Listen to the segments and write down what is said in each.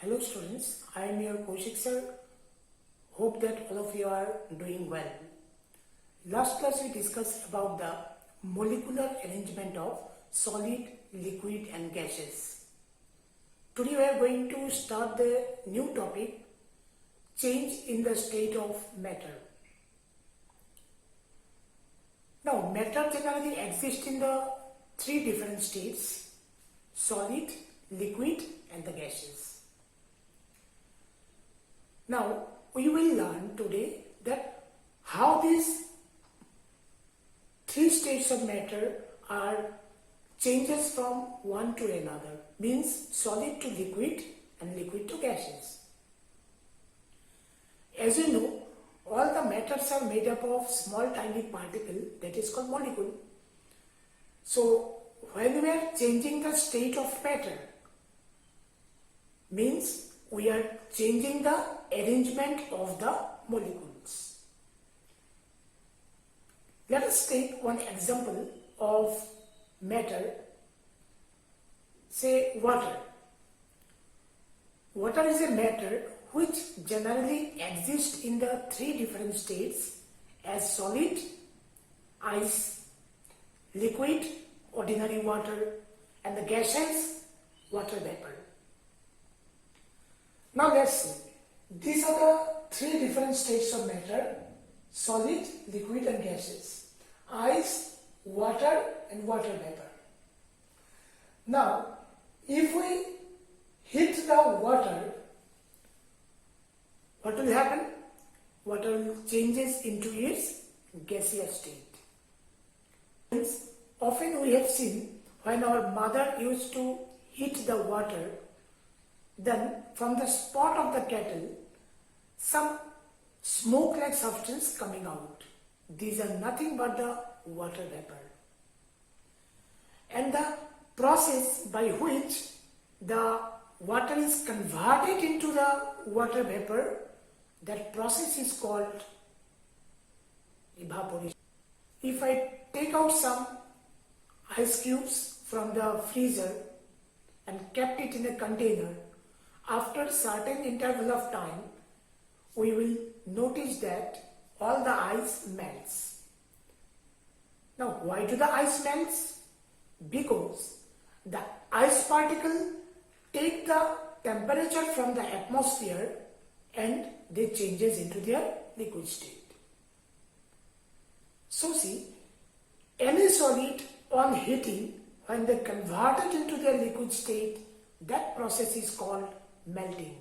Hello students, I am your Kaushik sir. Hope that all of you are doing well. Last class we discussed about the molecular arrangement of solid, liquid and gases. Today we are going to start the new topic, change in the state of matter. Now matter generally exists in the three different states, solid, liquid and the gases. Now, we will learn today that how these three states of matter are changes from one to another, means solid to liquid and liquid to gases. As you know, all the matters are made up of small tiny particle that is called molecule. So, when we are changing the state of matter, means we are changing the arrangement of the molecules. Let us take one example of matter, say water. Water is a matter which generally exists in the three different states as solid, ice, liquid, ordinary water, and the gaseous, water vapor. Now let's see. These are the three different states of matter, solid, liquid and gases. Ice, water and water vapor. Now, if we heat the water, what will happen? Water changes into its gaseous state. Often we have seen when our mother used to heat the water, then from the spot of the kettle, some smoke-like substance coming out. These are nothing but the water vapor. And the process by which the water is converted into the water vapor, that process is called evaporation. If I take out some ice cubes from the freezer and kept it in a container, after a certain interval of time, we will notice that all the ice melts. Now, why do the ice melts? Because the ice particle take the temperature from the atmosphere and they changes into their liquid state. So see, any solid on heating, when they convert it into their liquid state, that process is called melting.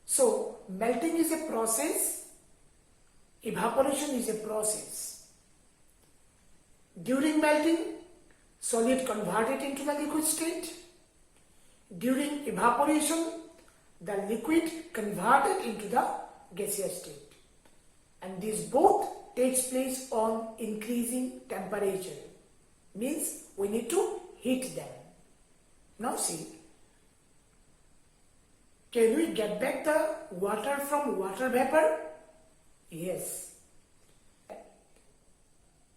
So, melting is a process, evaporation is a process. During melting, solid converted into the liquid state. During evaporation, the liquid converted into the gaseous state. And this both takes place on increasing temperature. Means we need to heat them. Now see, can we get back the water from water vapor? Yes.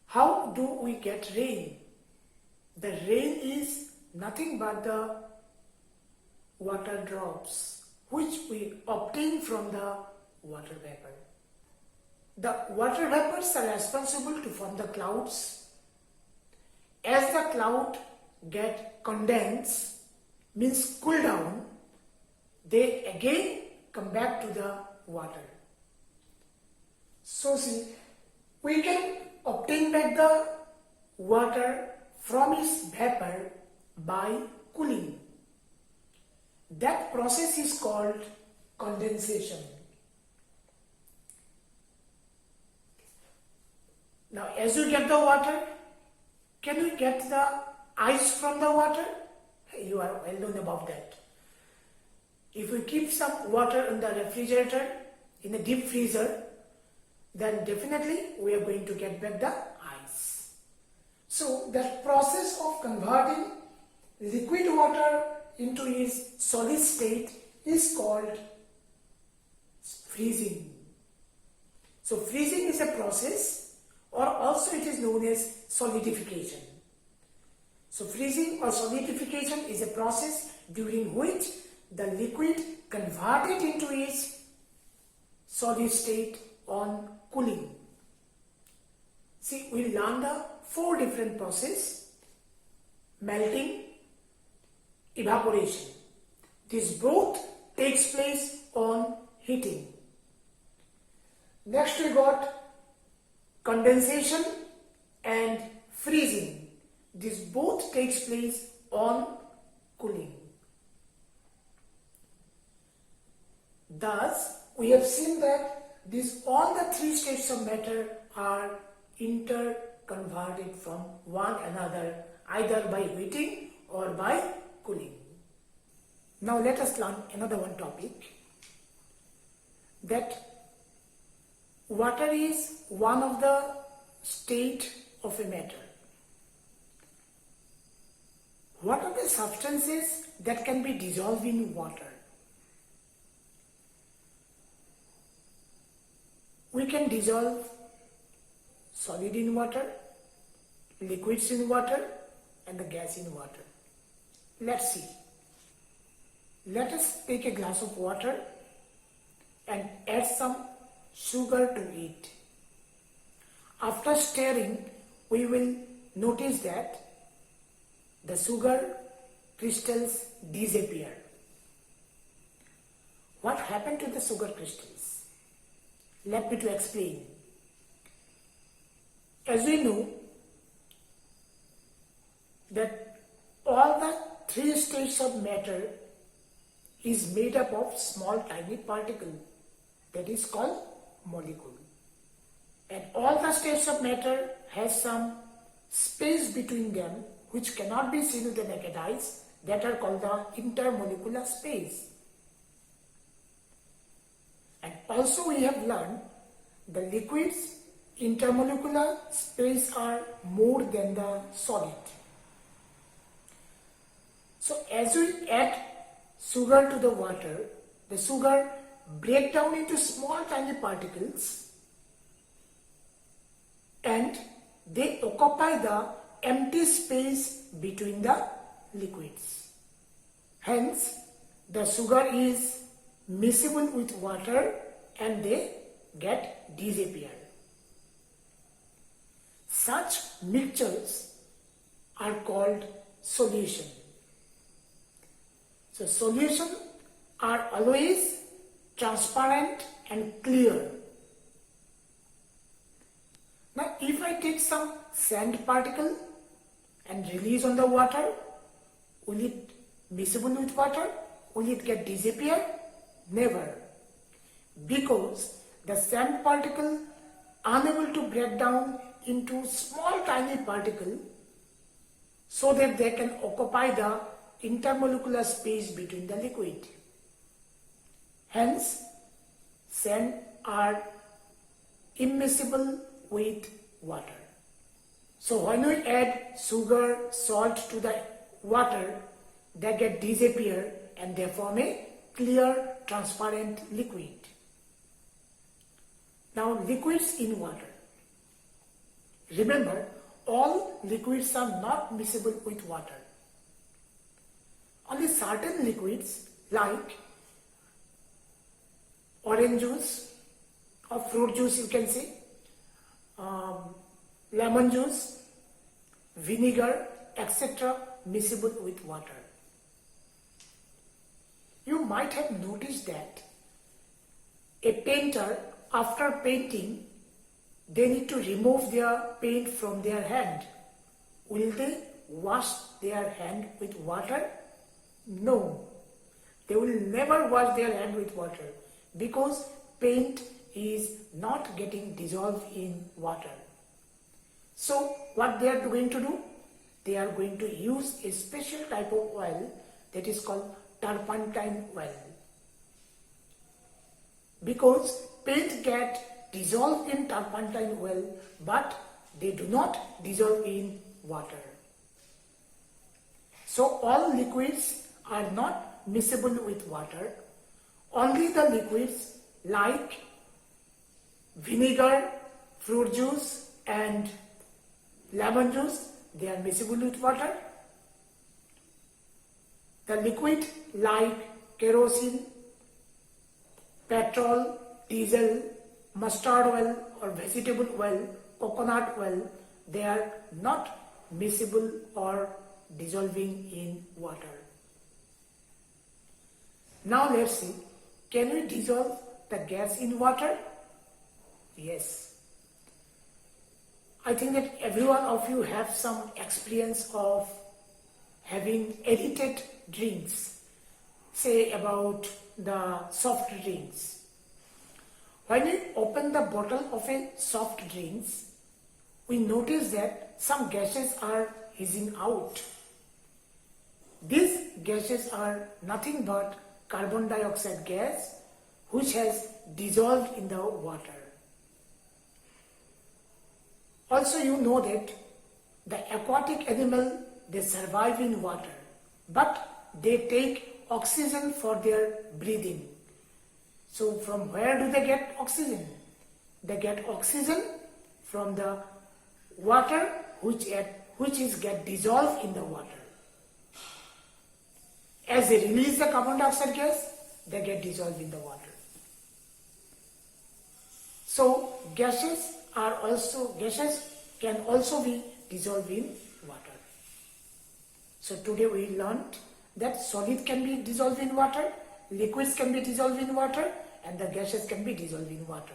How do we get rain? The rain is nothing but the water drops which we obtain from the water vapor. The water vapors are responsible to form the clouds. As the cloud get condensed, means cool down, they again come back to the water. So see, we can obtain back the water from its vapor by cooling. That process is called condensation. Now, as you get the water, can we get the ice from the water? You are well known about that. If we keep some water in the refrigerator, in a deep freezer, then definitely we are going to get back the ice. So that process of converting liquid water into its solid state is called freezing. So freezing is a process, or also it is known as solidification. So freezing or solidification is a process during which the liquid converted into its solid state on cooling. See, we learned the 4 different processes: melting, evaporation. This both takes place on heating. Next we got condensation and freezing. This both takes place on cooling. Thus, we have seen that all the 3 states of matter are interconverted from one another, either by heating or by cooling. Now let us learn another one topic, that water is one of the state of a matter. What are the substances that can be dissolved in water? We can dissolve solid in water, liquids in water, and the gas in water. Let's see. Let us take a glass of water and add some sugar to it. After stirring, we will notice that the sugar crystals disappear. What happened to the sugar crystals? Let me to explain. As we know that all the 3 states of matter is made up of small tiny particle, that is called molecule. And all the states of matter has some space between them which cannot be seen with the naked eyes, that are called the intermolecular space. And also we have learned the liquids intermolecular space are more than the solid. So as we add sugar to the water, the sugar break down into small tiny particles and they occupy the empty space between the liquids. Hence, the sugar is miscible with water and they get disappear. Such mixtures are called solution. So solutions are always transparent and clear. Now if I take some sand particle and release on the water, will it miscible with water? Will it get disappear? Never. Because the sand particle unable to break down into small tiny particle so that they can occupy the intermolecular space between the liquid. Hence, sand are immiscible with water. So when we add sugar, salt to the water, they get disappear and they form a clear, transparent liquid. Now liquids in water. Remember, all liquids are not miscible with water. Only certain liquids like orange juice or fruit juice, you can say, lemon juice, vinegar, etc. miscible with water. You might have noticed that a painter, after painting, they need to remove their paint from their hand. Will they wash their hand with water? No. They will never wash their hand with water because paint is not getting dissolved in water. So what they are going to do? They are going to use a special type of oil that is called turpentine oil. Because paint get dissolved in turpentine oil, but they do not dissolve in water. So all liquids are not miscible with water. Only the liquids like vinegar, fruit juice and lemon juice, they are miscible with water. The liquid like kerosene, petrol, diesel, mustard oil or vegetable oil, coconut oil, they are not miscible or dissolving in water. Now let's see, can we dissolve the gas in water? Yes. I think that every one of you have some experience of having edited drinks, say about the soft drinks. When we open the bottle of a soft drinks, we notice that some gases are hissing out. These gases are nothing but carbon dioxide gas which has dissolved in the water. Also, you know that the aquatic animal, they survive in water, but they take oxygen for their breathing. So from where do they get oxygen? They get oxygen from the water which get dissolved in the water. As they release the carbon dioxide gas, they get dissolved in the water. So gases can also be dissolved in water. So today we learned that solid can be dissolved in water, liquids can be dissolved in water, and the gases can be dissolved in water.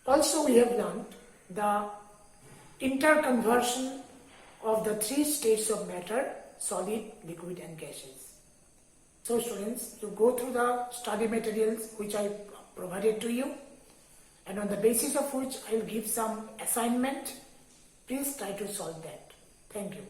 Also we have learned the interconversion of the three states of matter: solid, liquid and gases. So students, you go through the study materials which I provided to you, and on the basis of which I will give some assignment. Please try to solve that. Thank you.